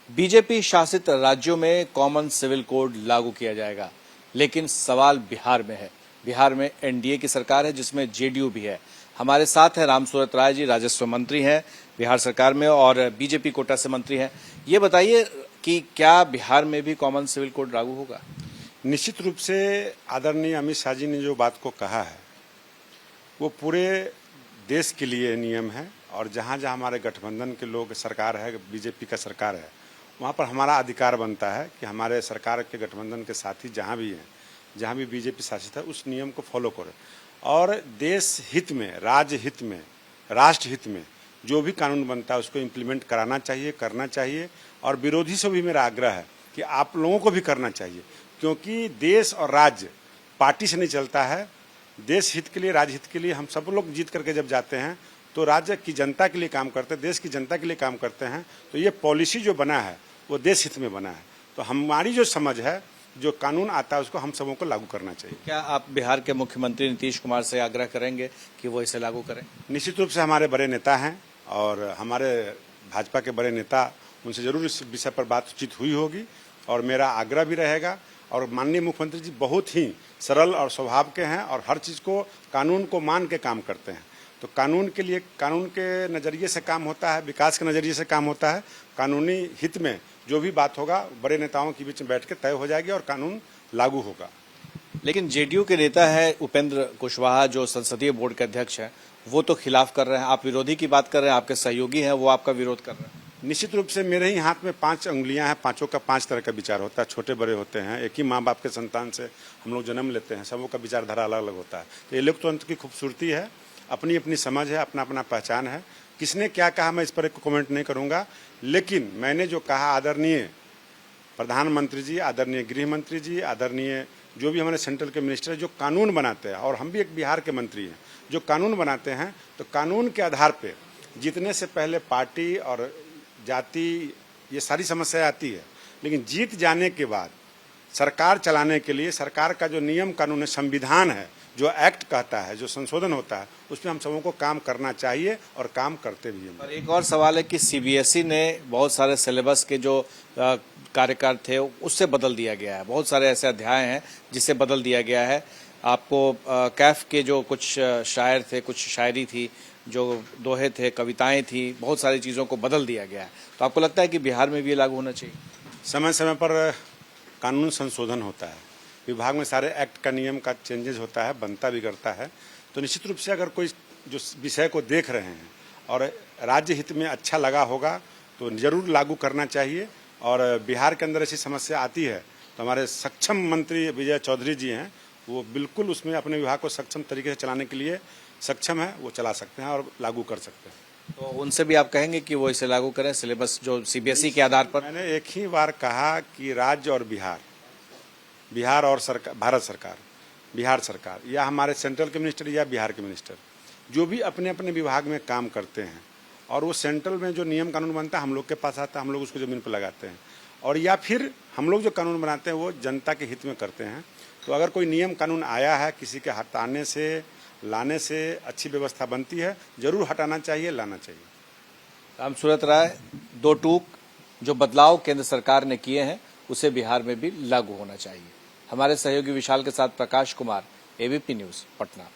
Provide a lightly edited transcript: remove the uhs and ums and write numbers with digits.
BJP शासित राज्यों में कॉमन सिविल कोड लागू किया जाएगा, लेकिन सवाल बिहार में है। बिहार में एनडीए की सरकार है जिसमें जेडीयू भी है। हमारे साथ है रामसूरत राय जी, राजस्व मंत्री हैं बिहार सरकार में और बीजेपी कोटा से मंत्री हैं। ये बताइए कि क्या बिहार में भी कॉमन सिविल कोड लागू होगा? निश्चित रूप से आदरणीय अमित शाह जी ने जो बात को कहा है वो पूरे देश के लिए नियम है और जहाँ जहाँ हमारे गठबंधन के लोग सरकार है, बीजेपी का सरकार है, वहाँ पर हमारा अधिकार बनता है कि हमारे सरकार के गठबंधन के साथी जहाँ भी हैं, जहाँ भी बीजेपी शासित है, उस नियम को फॉलो करें और देश हित में, राज्य हित में, राष्ट्र हित में जो भी कानून बनता है उसको इम्प्लीमेंट कराना चाहिए, करना चाहिए। और विरोधी से भी मेरा आग्रह है कि आप लोगों को भी करना चाहिए, क्योंकि देश और राज्य पार्टी से नहीं चलता है। देश हित के लिए, राज्य हित के लिए हम सब लोग जीत करके जब जाते हैं तो राज्य की जनता के लिए काम करते हैं, देश की जनता के लिए काम करते हैं। तो ये पॉलिसी जो बना है वो देश हित में बना है। तो हमारी जो समझ है, जो कानून आता है उसको हम सबों को लागू करना चाहिए। क्या आप बिहार के मुख्यमंत्री नीतीश कुमार से आग्रह करेंगे कि वो इसे लागू करें? निश्चित रूप से हमारे बड़े नेता हैं और हमारे भाजपा के बड़े नेता, उनसे जरूर इस विषय पर बातचीत हुई होगी और मेरा आग्रह भी रहेगा। और माननीय मुख्यमंत्री जी बहुत ही सरल और स्वभाव के हैं और हर चीज़ को, कानून को मान के काम करते हैं। तो कानून के लिए, कानून के नज़रिए से काम होता है, विकास के नज़रिए से काम होता है। कानूनी हित में जो भी बात होगा बड़े नेताओं के बीच में बैठ के तय हो जाएगी और कानून लागू होगा। लेकिन जेडीयू के नेता है उपेंद्र कुशवाहा, जो संसदीय बोर्ड के अध्यक्ष हैं, वो तो खिलाफ कर रहे हैं। आप विरोधी की बात कर रहे हैं, आपके सहयोगी हैं, वो आपका विरोध कर रहे हैं। निश्चित रूप से मेरे ही हाथ में 5 उंगलियां हैं, पांचों का 5 तरह का विचार होता है। छोटे बड़े होते हैं, एक ही माँ बाप के संतान से हम लोग जन्म लेते हैं, सबों का विचारधारा अलग अलग होता है। तो ये लोकतंत्र की खूबसूरती है, अपनी अपनी समझ है, अपना अपना पहचान है। किसने क्या कहा मैं इस पर एक कमेंट नहीं करूंगा, लेकिन मैंने जो कहा, आदरणीय प्रधानमंत्री जी, आदरणीय गृह मंत्री जी, आदरणीय जो भी हमारे सेंट्रल के मिनिस्टर जो कानून बनाते हैं, और हम भी एक बिहार के मंत्री हैं जो कानून बनाते हैं, तो कानून के आधार पर जीतने से पहले पार्टी और जाति ये सारी समस्या आती है, लेकिन जीत जाने के बाद सरकार चलाने के लिए सरकार का जो नियम कानून है, संविधान है, जो एक्ट कहता है, जो संशोधन होता है, उसमें हम सबों को काम करना चाहिए और काम करते भी हैं। और एक और सवाल है कि सीबीएसई ने बहुत सारे सिलेबस के जो कार्यकाल थे उससे बदल दिया गया है। बहुत सारे ऐसे अध्याय हैं जिससे बदल दिया गया है। आपको कैफ के जो कुछ शायर थे, कुछ शायरी थी, जो दोहे थे, कविताएं थी, बहुत सारी चीज़ों को बदल दिया गया है। तो आपको लगता है कि बिहार में भी ये लागू होना चाहिए? समय समय पर कानून संशोधन होता है, विभाग में सारे एक्ट का नियम का चेंजेस होता है, बनता बिगड़ता है। तो निश्चित रूप से अगर कोई जो विषय को देख रहे हैं और राज्य हित में अच्छा लगा होगा तो जरूर लागू करना चाहिए। और बिहार के अंदर ऐसी समस्या आती है तो हमारे सक्षम मंत्री विजय चौधरी जी हैं, वो बिल्कुल उसमें अपने विभाग को सक्षम तरीके से चलाने के लिए सक्षम है, वो चला सकते हैं और लागू कर सकते हैं। तो उनसे भी आप कहेंगे कि वो इसे लागू करें, सिलेबस जो सीबीएसई के आधार पर? मैंने एक ही बार कहा कि राज्य और बिहार और सरकार, भारत सरकार, बिहार सरकार या हमारे सेंट्रल के मिनिस्टर या बिहार के मिनिस्टर जो भी अपने अपने विभाग में काम करते हैं और वो सेंट्रल में जो नियम कानून बनता है हम लोग के पास आता है, हम लोग उसको ज़मीन पर लगाते हैं, और या फिर हम लोग जो कानून बनाते हैं वो जनता के हित में करते हैं। तो अगर कोई नियम कानून आया है, किसी के हटाने से, लाने से अच्छी व्यवस्था बनती है, जरूर हटाना चाहिए, लाना चाहिए। रामसूरत राय, 2 टूक जो बदलाव केंद्र सरकार ने किए हैं उसे बिहार में भी लागू होना चाहिए। हमारे सहयोगी विशाल के साथ प्रकाश कुमार, एबीपी न्यूज़, पटना।